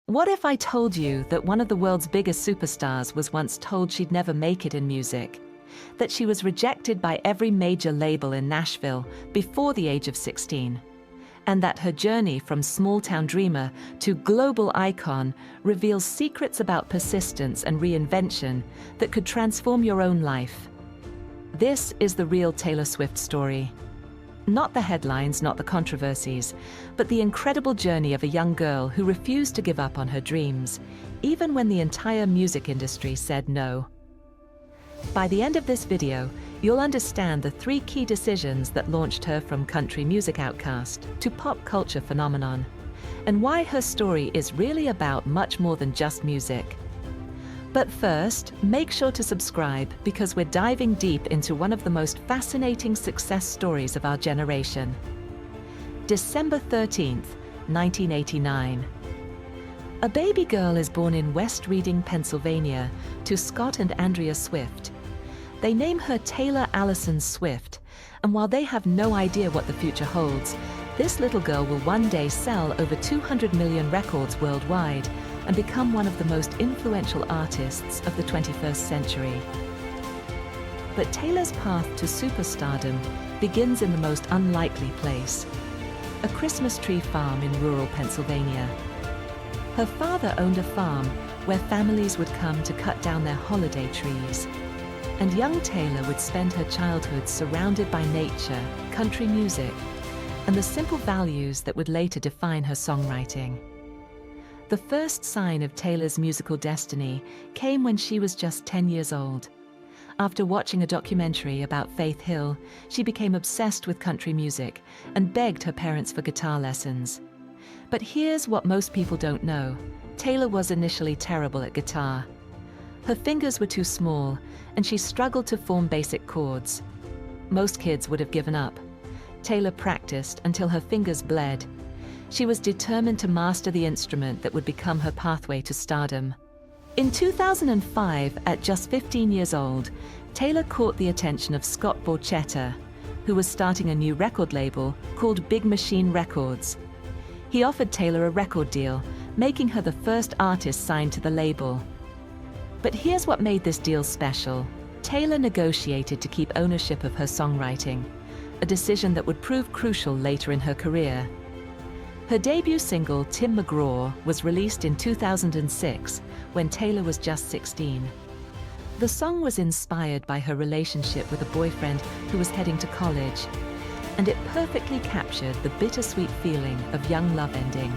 What if I told you that one of the world's biggest superstars was once told she'd never make it in music? That she was rejected by every major label in Nashville before the age of 16? And that her journey from small-town dreamer to global icon reveals secrets about persistence and reinvention that could transform your own life? This is the real Taylor Swift story. Not the headlines, not the controversies, but the incredible journey of a young girl who refused to give up on her dreams, even when the entire music industry said no. By the end of this video, you'll understand the 3 key decisions that launched her from country music outcast to pop culture phenomenon, and why her story is really about much more than just music. But first, make sure to subscribe because we're diving deep into one of the most fascinating success stories of our generation. December 13th, 1989. A baby girl is born in West Reading, Pennsylvania, to Scott and Andrea Swift. They name her Taylor Allison Swift, and while they have no idea what the future holds, this little girl will one day sell over 200 million records worldwide and become one of the most influential artists of the 21st century. But Taylor's path to superstardom begins in the most unlikely place: a Christmas tree farm in rural Pennsylvania. Her father owned a farm where families would come to cut down their holiday trees, and young Taylor would spend her childhood surrounded by nature, country music, and the simple values that would later define her songwriting. The first sign of Taylor's musical destiny came when she was just 10 years old. After watching a documentary about Faith Hill, she became obsessed with country music and begged her parents for guitar lessons. But here's what most people don't know: Taylor was initially terrible at guitar. Her fingers were too small, and she struggled to form basic chords. Most kids would have given up. Taylor practiced until her fingers bled. She was determined to master the instrument that would become her pathway to stardom. In 2005, at just 15 years old, Taylor caught the attention of Scott Borchetta, who was starting a new record label called Big Machine Records. He offered Taylor a record deal, making her the first artist signed to the label. But here's what made this deal special. Taylor negotiated to keep ownership of her songwriting, a decision that would prove crucial later in her career. Her debut single, Tim McGraw, was released in 2006, when Taylor was just 16. The song was inspired by her relationship with a boyfriend who was heading to college, and it perfectly captured the bittersweet feeling of young love ending.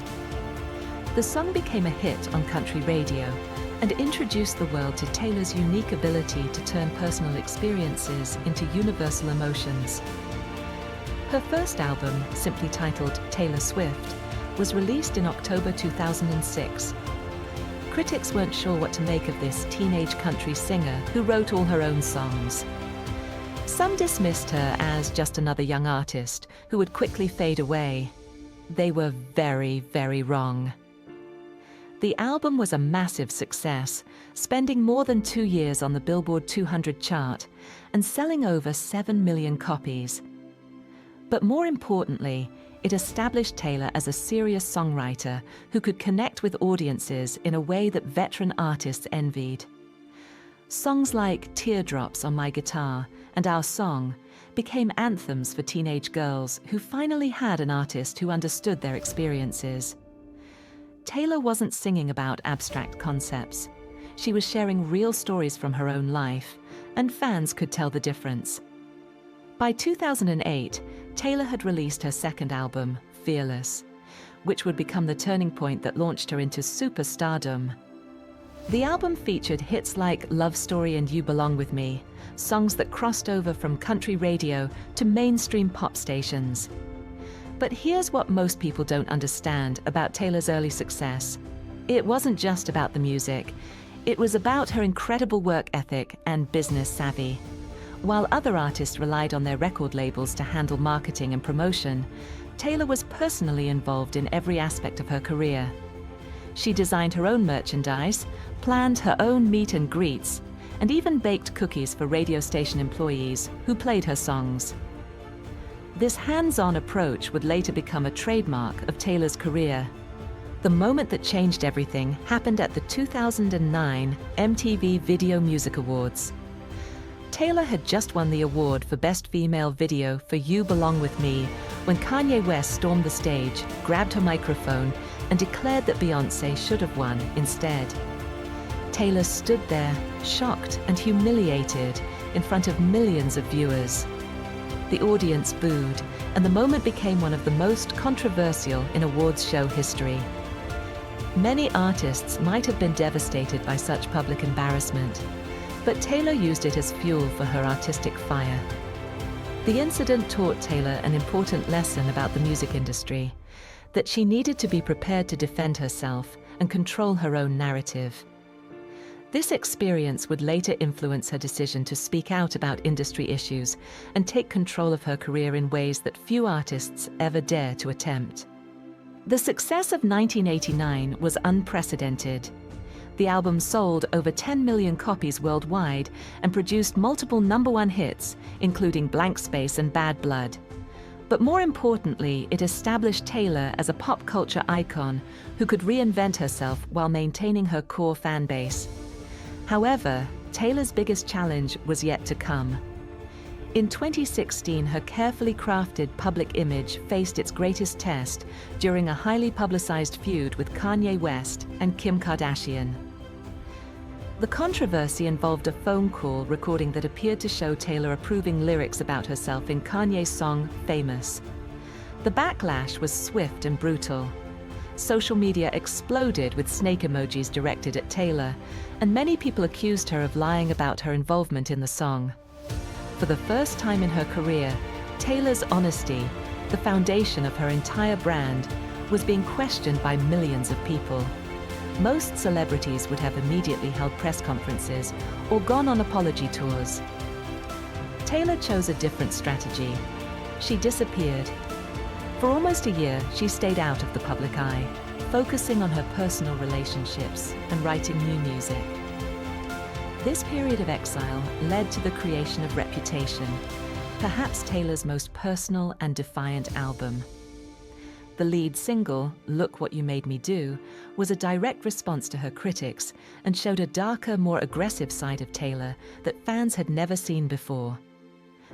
The song became a hit on country radio and introduced the world to Taylor's unique ability to turn personal experiences into universal emotions. Her first album, simply titled Taylor Swift, was released in October 2006. Critics weren't sure what to make of this teenage country singer who wrote all her own songs. Some dismissed her as just another young artist who would quickly fade away. They were very, very wrong. The album was a massive success, spending more than 2 years on the Billboard 200 chart and selling over 7 million copies. But more importantly, it established Taylor as a serious songwriter who could connect with audiences in a way that veteran artists envied. Songs like Teardrops on My Guitar and Our Song became anthems for teenage girls who finally had an artist who understood their experiences. Taylor wasn't singing about abstract concepts. She was sharing real stories from her own life, and fans could tell the difference. By 2008, Taylor had released her second album, Fearless, which would become the turning point that launched her into superstardom. The album featured hits like Love Story and You Belong With Me, songs that crossed over from country radio to mainstream pop stations. But here's what most people don't understand about Taylor's early success. It wasn't just about the music. It was about her incredible work ethic and business savvy. While other artists relied on their record labels to handle marketing and promotion, Taylor was personally involved in every aspect of her career. She designed her own merchandise, planned her own meet and greets, and even baked cookies for radio station employees who played her songs. This hands-on approach would later become a trademark of Taylor's career. The moment that changed everything happened at the 2009 MTV Video Music Awards. Taylor had just won the award for Best Female Video for You Belong With Me when Kanye West stormed the stage, grabbed her microphone, and declared that Beyoncé should have won instead. Taylor stood there, shocked and humiliated, in front of millions of viewers. The audience booed, and the moment became one of the most controversial in awards show history. Many artists might have been devastated by such public embarrassment, but Taylor used it as fuel for her artistic fire. The incident taught Taylor an important lesson about the music industry, that she needed to be prepared to defend herself and control her own narrative. This experience would later influence her decision to speak out about industry issues and take control of her career in ways that few artists ever dare to attempt. The success of 1989 was unprecedented. The album sold over 10 million copies worldwide and produced multiple #1 hits, including Blank Space and Bad Blood. But more importantly, it established Taylor as a pop culture icon who could reinvent herself while maintaining her core fan base. However, Taylor's biggest challenge was yet to come. In 2016, her carefully crafted public image faced its greatest test during a highly publicized feud with Kanye West and Kim Kardashian. The controversy involved a phone call recording that appeared to show Taylor approving lyrics about herself in Kanye's song Famous. The backlash was swift and brutal. Social media exploded with snake emojis directed at Taylor, and many people accused her of lying about her involvement in the song. For the first time in her career, Taylor's honesty, the foundation of her entire brand, was being questioned by millions of people. Most celebrities would have immediately held press conferences or gone on apology tours. Taylor chose a different strategy. She disappeared. For almost a year, she stayed out of the public eye, focusing on her personal relationships and writing new music. This period of exile led to the creation of Reputation, perhaps Taylor's most personal and defiant album. The lead single, Look What You Made Me Do, was a direct response to her critics and showed a darker, more aggressive side of Taylor that fans had never seen before.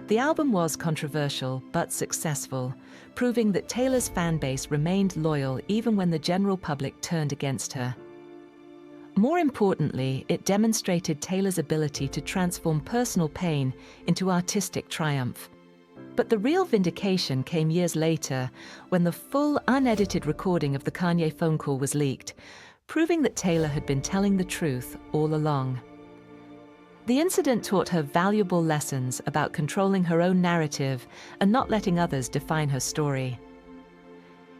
The album was controversial but successful, proving that Taylor's fan base remained loyal even when the general public turned against her. More importantly, it demonstrated Taylor's ability to transform personal pain into artistic triumph. But the real vindication came years later, when the full, unedited recording of the Kanye phone call was leaked, proving that Taylor had been telling the truth all along. The incident taught her valuable lessons about controlling her own narrative and not letting others define her story.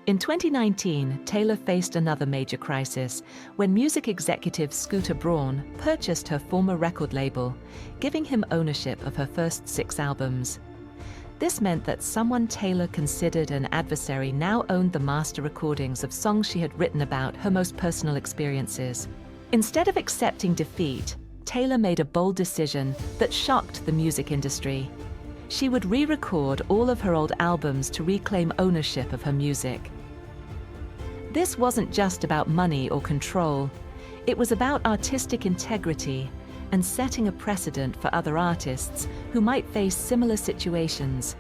In 2019, Taylor faced another major crisis when music executive Scooter Braun purchased her former record label, giving him ownership of her first 6 albums. This meant that someone Taylor considered an adversary now owned the master recordings of songs she had written about her most personal experiences. Instead of accepting defeat, Taylor made a bold decision that shocked the music industry. She would re-record all of her old albums to reclaim ownership of her music. This wasn't just about money or control. It was about artistic integrity and setting a precedent for other artists who might face similar situations.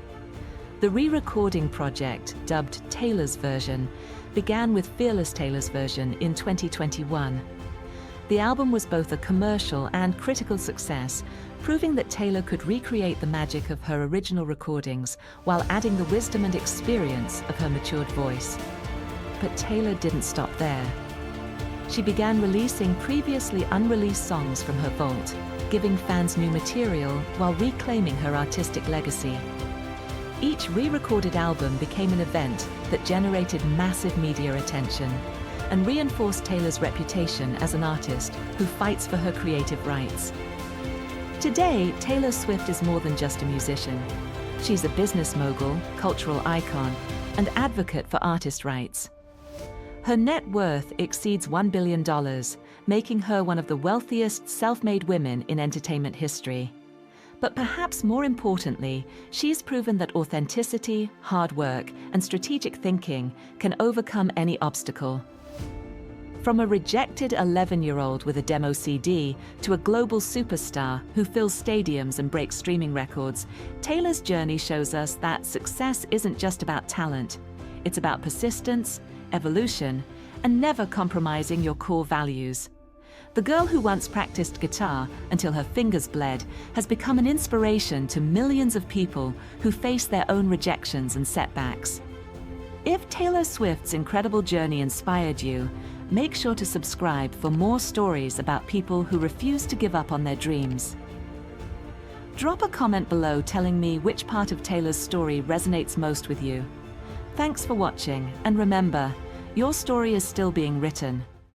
The re-recording project, dubbed Taylor's Version, began with Fearless Taylor's Version in 2021. The album was both a commercial and critical success, proving that Taylor could recreate the magic of her original recordings while adding the wisdom and experience of her matured voice. But Taylor didn't stop there. She began releasing previously unreleased songs from her vault, giving fans new material while reclaiming her artistic legacy. Each re-recorded album became an event that generated massive media attention and reinforced Taylor's reputation as an artist who fights for her creative rights. Today, Taylor Swift is more than just a musician. She's a business mogul, cultural icon, and advocate for artist rights. Her net worth exceeds $1 billion, making her one of the wealthiest self-made women in entertainment history. But perhaps more importantly, she's proven that authenticity, hard work, and strategic thinking can overcome any obstacle. From a rejected 11-year-old with a demo CD to a global superstar who fills stadiums and breaks streaming records, Taylor's journey shows us that success isn't just about talent. It's about persistence, evolution, and never compromising your core values. The girl who once practiced guitar until her fingers bled has become an inspiration to millions of people who face their own rejections and setbacks. If Taylor Swift's incredible journey inspired you, make sure to subscribe for more stories about people who refuse to give up on their dreams. Drop a comment below telling me which part of Taylor's story resonates most with you. Thanks for watching, and remember, your story is still being written.